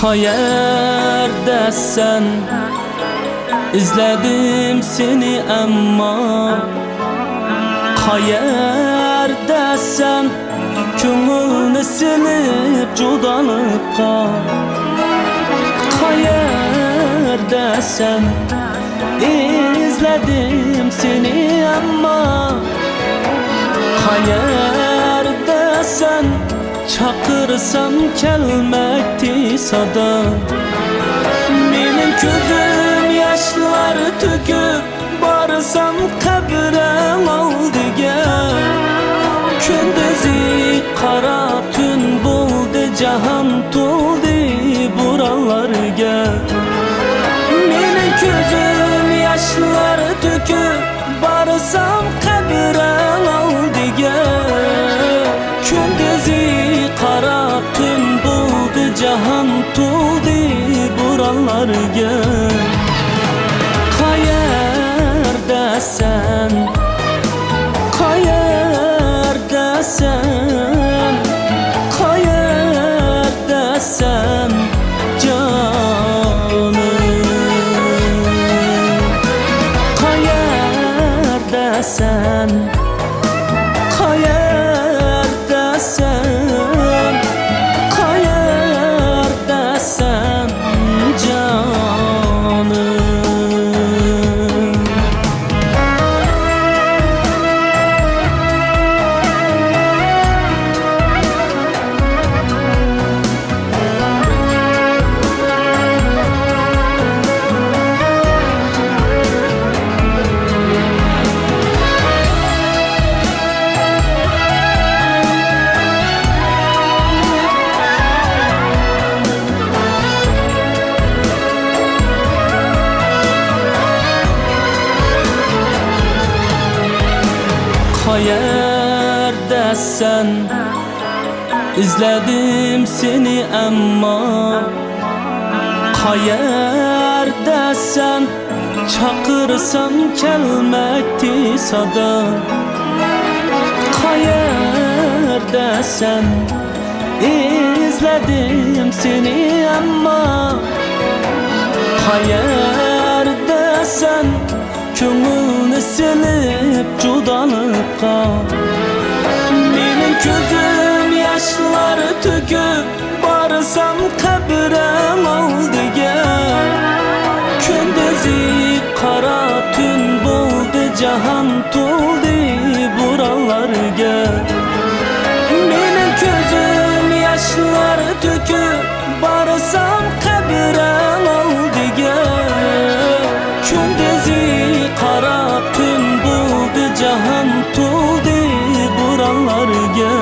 Qayerdesen? İzledim seni ama Qayerdesen? Köngülni silip judalıkka Qayerdesen? İzledim seni ama Qayerdesen? Çakırsam kelmekti sada. Benim közüm yaşları tüküp barsam kabre oldiga. Kündüzü kara tün buldu, cahan tuldu buralarga. Benim közüm yaşları tüküp barsam kabre oldiga. Kündüzü kara tün buldu, cahan tuldu buralarga. Qayerdesen? Qayerdesen? Qayerdesen canım? Qayerdesen? Qayerdesen? Qayerdesen canım? Qayerdesen? İzledim seni ama Qayerdesen? Çakırsam kelmekti sada. Qayerdesen? İzledim seni ama Qayerdesen? Köngülni silip judalıkka. Benim közüm yaşları tüküp barsam kabre oldiga. Kündüzü kara tün buldu, cahan tuldu buralarga. Benim közüm yaşları tüküp barsam kabre oldiga. Kündüzü kara tün buldu, cahan tuldu buralarga.